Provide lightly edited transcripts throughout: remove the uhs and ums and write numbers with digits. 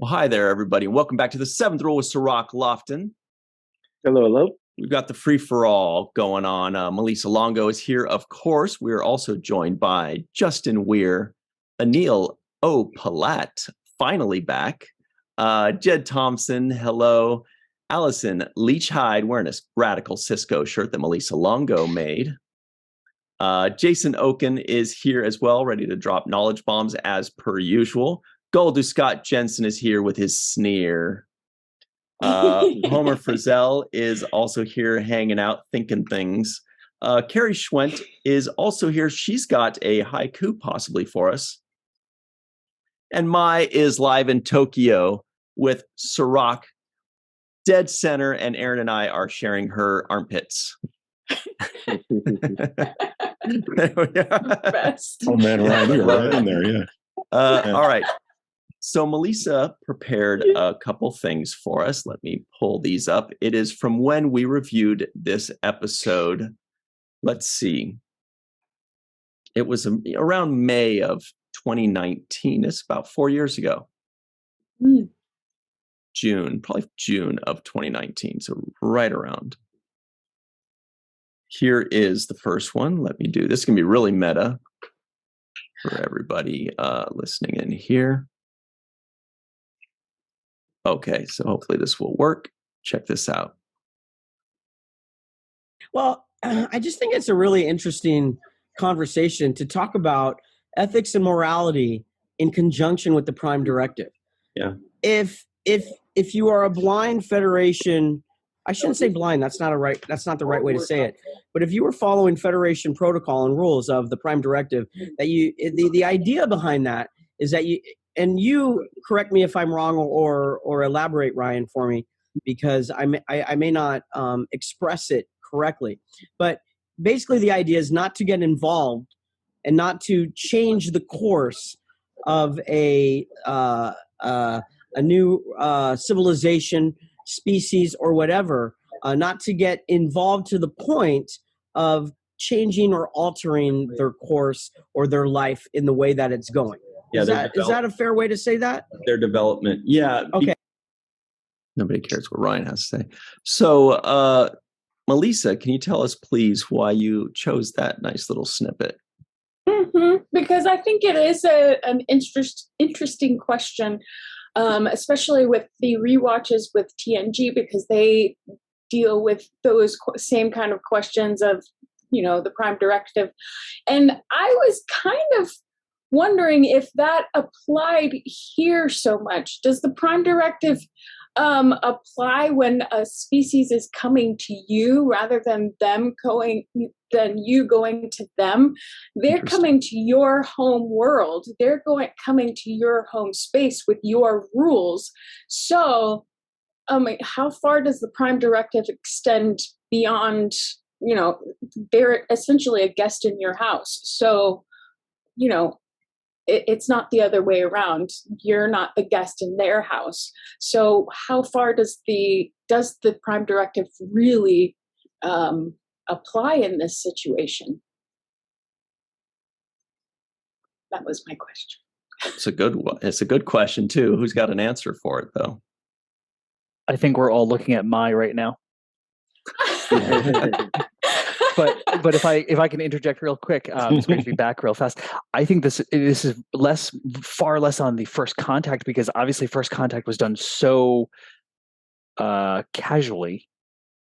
Well, hi there, everybody. Welcome back to the Seventh Rule with Sirach Lofton. Hello, hello. We've got the free-for-all going on. Melissa Longo is here, of course. We're also joined by Justin Weir, Anil O. Palat, finally back. Jed Thompson, hello. Allison Leach-Hyde, wearing a radical Cisco shirt that Melissa Longo made. Jason Oken is here as well, ready to drop knowledge bombs as per usual. Goldu Scott Jensen is here with his sneer. Homer Frizzell is also here hanging out, thinking things. Carrie Schwent is also here. She's got a haiku possibly for us. And Mai is live in Tokyo with Sirach, dead center, and Aron and I are sharing her armpits. There we are. Best. Oh man, Ryan, you're right in there, yeah. All right. So Melissa prepared a couple things for us. Let me pull these up. It is from when we reviewed this episode. Let's see. It was around May of 2019. It's about 4 years ago. Probably June of 2019. So right around. Here is the first one. Let me do this. It's going to be really meta for everybody listening in here. Okay, so hopefully this will work. Check this out. Well, I just think it's a really interesting conversation to talk about ethics and morality in conjunction with the Prime Directive. Yeah. If you are a blind Federation, I shouldn't say blind. That's not the right way to say it. But if you were following Federation protocol and rules of the Prime Directive, that the idea behind that is that you. And you correct me if I'm wrong, or elaborate, Ryan, for me, because I may not express it correctly. But basically, the idea is not to get involved and not to change the course of a new civilization, species, or whatever. Not to get involved to the point of changing or altering their course or their life in the way that it's going. Yeah, is that a fair way to say that? Their development. Yeah. Okay. Nobody cares what Ryan has to say. So, Melissa, can you tell us, please, why you chose that nice little snippet? Because I think it is an interesting question, especially with the rewatches with TNG, because they deal with those same kind of questions of, the Prime Directive. And I was kind of wondering if that applied here so much. Does the Prime Directive apply when a species is coming to you rather than you going to them? They're coming to your home world. They're coming to your home space with your rules. So, how far does the Prime Directive extend beyond? They're essentially a guest in your house. So, it's not the other way around. You're not the guest in their house. So how far does the Prime Directive really apply in this situation? That was my question. It's a good one. It's a good question too. Who's got an answer for it though? I think we're all looking at Mai right now. But if I can interject real quick, it's great to be back real fast. I think this is far less on the First Contact, because obviously First Contact was done so casually,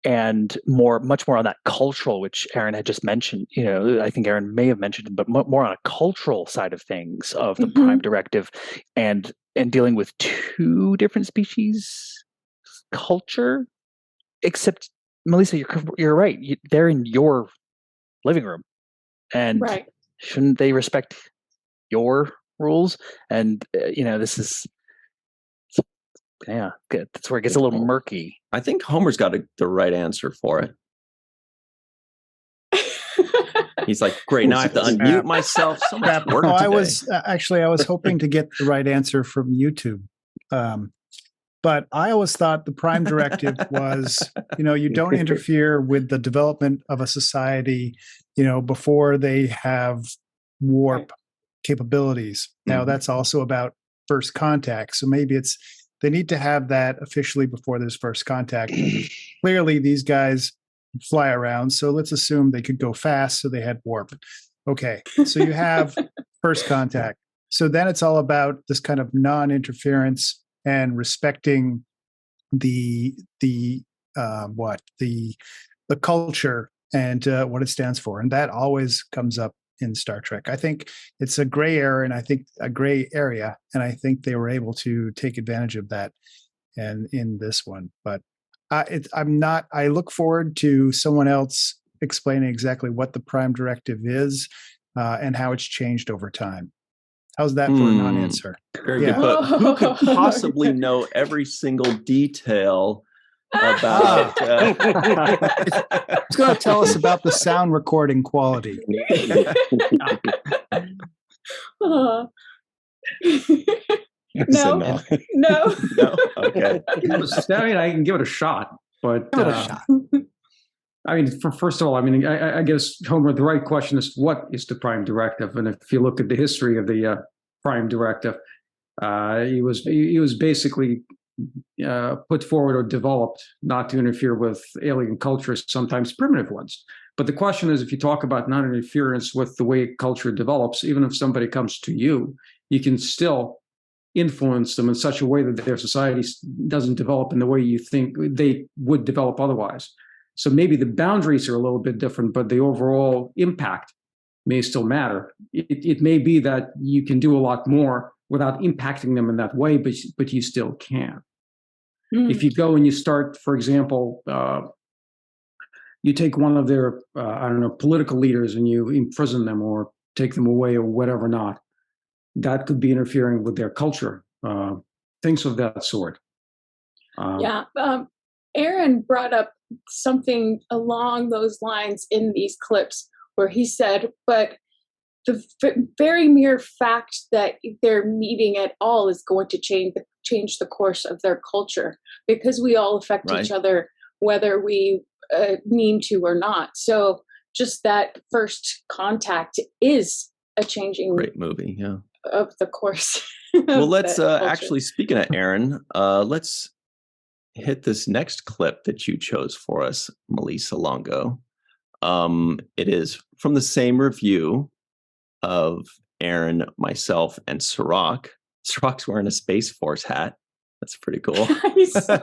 and much more on that cultural, which Aron had just mentioned. I think Aron may have mentioned it, but more on a cultural side of things of the Prime Directive, and dealing with two different species culture, except. Melissa, you're right. They're in your living room, and right. Shouldn't they respect your rules? And this is, good. That's where it gets a little murky. I think Homer's got the right answer for it. He's like, great. Now I have to unmute myself. So much work today. I was hoping to get the right answer from YouTube. But I always thought the Prime Directive was, you don't interfere with the development of a society, before they have warp capabilities. Now, that's also about First Contact. So maybe it's They need to have that officially before there's first contact. Clearly, these guys fly around, so let's assume they could go fast, so they had warp. Okay, so you have first contact. So then it's all about this kind of non-interference and respecting the culture and what it stands for, and that always comes up in Star Trek. I think it's a gray area, and I think they were able to take advantage of that, and in this one. But I'm not. I look forward to someone else explaining exactly what the Prime Directive is and how it's changed over time. How's that for a non-answer? Very good. But who could possibly know every single detail about It's going to tell us about the sound recording quality. No. No. No. Okay. I mean, I can give it a shot, but Give it a shot. I mean, first of all, I mean, I guess, Homer, the right question is, what is the Prime Directive? And if you look at the history of the Prime Directive, he was basically put forward or developed not to interfere with alien cultures, sometimes primitive ones. But the question is, if you talk about non-interference with the way culture develops, even if somebody comes to you, you can still influence them in such a way that their society doesn't develop in the way you think they would develop otherwise. So maybe the boundaries are a little bit different, but the overall impact may still matter. It may be that you can do a lot more without impacting them in that way, but you still can. If you go and you start, for example, you take one of their, political leaders and you imprison them or take them away or whatever not, that could be interfering with their culture, things of that sort. Aaron brought up something along those lines in these clips where he said, but the very mere fact that they're meeting at all is going to change the course of their culture, because we all affect each other, whether we mean to or not. So just that first contact is a changing great movie, yeah, of the course. Well, let's actually, speaking of Aaron, let's hit this next clip that you chose for us, Melissa Longo. It is from the same review of Aaron, myself, and Sirach. Sirach's wearing a Space Force hat. That's pretty cool. I saw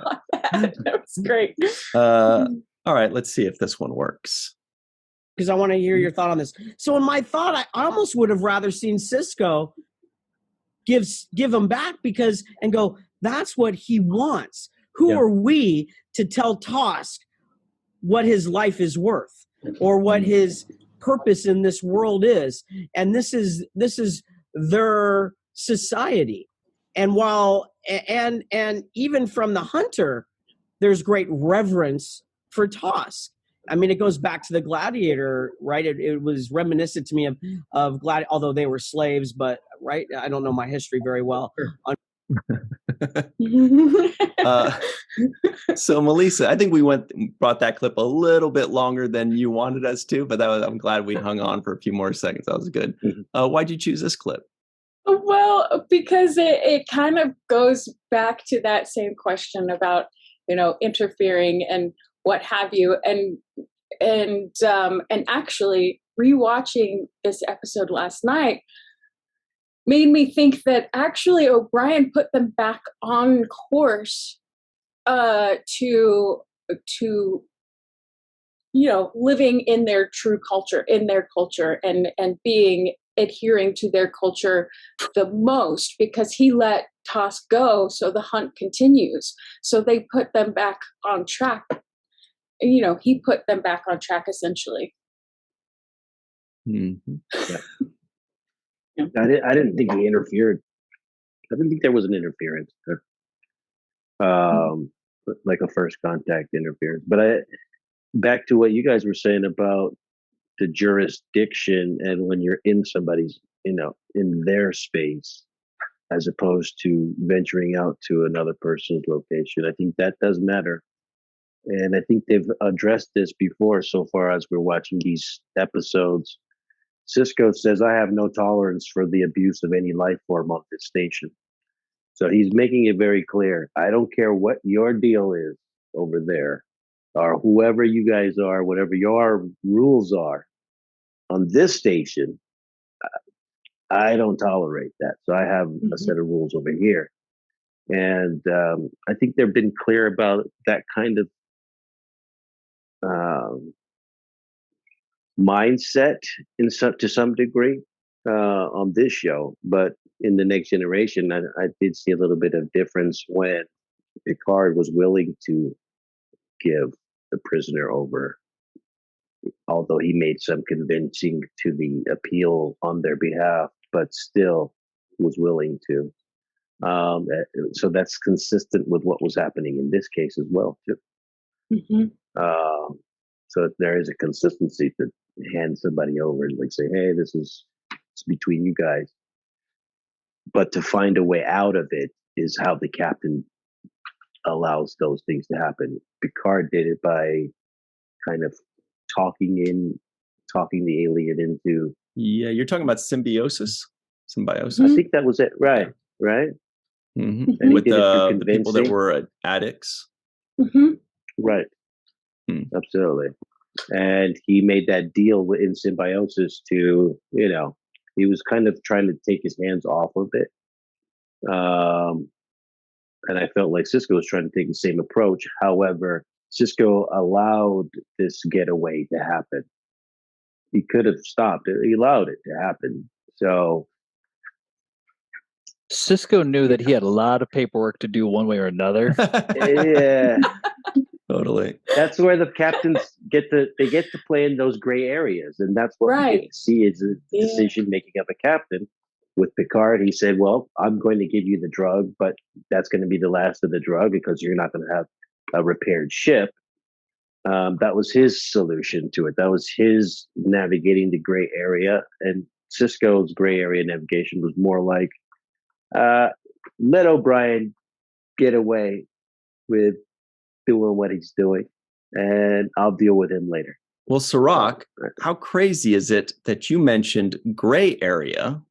that. That was great. All right, let's see if this one works. Because I want to hear your thought on this. So in my thought, I almost would have rather seen Cisco give him back and go, that's what he wants. Who are we to tell Tosk what his life is worth or what his purpose in this world is? And this is their society. And while and even from the Hunter, there's great reverence for Tosk. I mean, it goes back to the Gladiator, right? It was reminiscent to me of Gladiator, although they were slaves, but right? I don't know my history very well. So Melissa, I think we brought that clip a little bit longer than you wanted us to, but I'm glad we hung on for a few more seconds. That was good. Why'd you choose this clip? Well, because it kind of goes back to that same question about, interfering and what have you, and actually rewatching this episode last night made me think that actually O'Brien put them back on course to living in their true culture, and adhering to their culture the most, because he let Tosk go, so the hunt continues. So they put them back on track. He put them back on track essentially. Mm-hmm. Yeah. I didn't think he interfered. I didn't think there was an interference, like a first contact interference. But back to what you guys were saying about the jurisdiction and when you're in somebody's, in their space, as opposed to venturing out to another person's location. I think that does matter. And I think they've addressed this before so far as we're watching these episodes. Cisco says, I have no tolerance for the abuse of any life form on this station. So he's making it very clear. I don't care what your deal is over there, or whoever you guys are, whatever your rules are on this station, I don't tolerate that. So I have a set of rules over here. And I think they've been clear about that kind of mindset to some degree on this show. But in the Next Generation, I did see a little bit of difference when Picard was willing to give the prisoner over, although he made some convincing to the appeal on their behalf, but still was willing to. So that's consistent with what was happening in this case as well, too. So there is a consistency to hand somebody over and like say, hey, it's between you guys. But to find a way out of it is how the captain allows those things to happen. Picard did it by kind of talking the alien into. Yeah, you're talking about symbiosis. I think that was it. Right. And with the people that were addicts. Right. Absolutely. And he made that deal in Symbiosis to, he was kind of trying to take his hands off of it. And I felt like Sisko was trying to take the same approach. However, Sisko allowed this getaway to happen. He could have stopped it. He allowed it to happen. So Sisko knew that he had a lot of paperwork to do one way or another. Yeah. Totally. That's where the captains get to play in those gray areas. And that's what we get to see is the decision making of a captain. With Picard, he said, well, I'm going to give you the drug, but that's going to be the last of the drug because you're not going to have a repaired ship. That was his solution to it. That was his navigating the gray area. And Sisko's gray area navigation was more like, let O'Brien get away with doing what he's doing, and I'll deal with him later. Well, Sirach, how crazy is it that you mentioned gray area?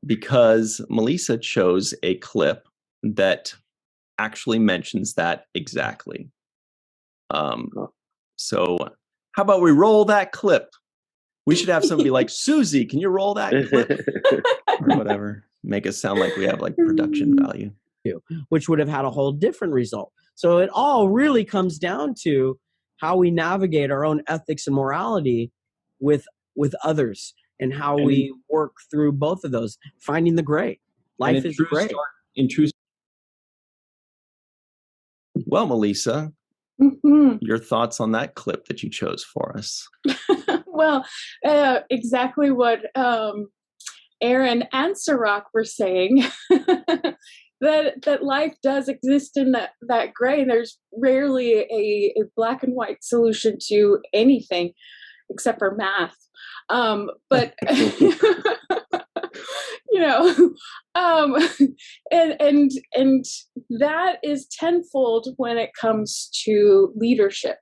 Because Melissa chose a clip that actually mentions that exactly. So how about we roll that clip? We should have somebody like, Susie, can you roll that clip? Or whatever. Make us sound like we have like production value. Which would have had a whole different result. So it all really comes down to how we navigate our own ethics and morality with others, and how we work through both of those, finding the gray. Life is gray. Well, Melissa, your thoughts on that clip that you chose for us? Well, exactly what Aron and Sirach were saying. that life does exist in that gray. There's rarely a black and white solution to anything except for math. But and that is tenfold when it comes to leadership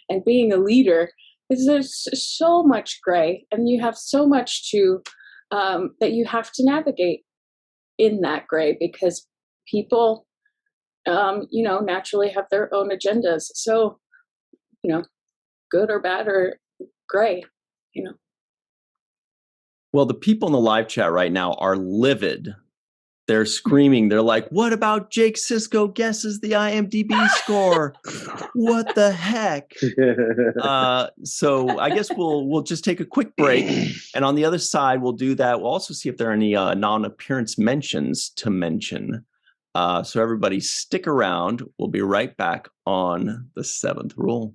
and being a leader. Is there's so much gray, and you have so much to that you have to navigate in that gray, because people, naturally have their own agendas. So, good or bad or gray, Well, the people in the live chat right now are livid. They're screaming. They're like, what about Jake Sisko guesses the IMDb score? What the heck? So I guess we'll just take a quick break. And on the other side, we'll do that. We'll also see if there are any non-appearance mentions to mention. So everybody stick around. We'll be right back on the 7th rule.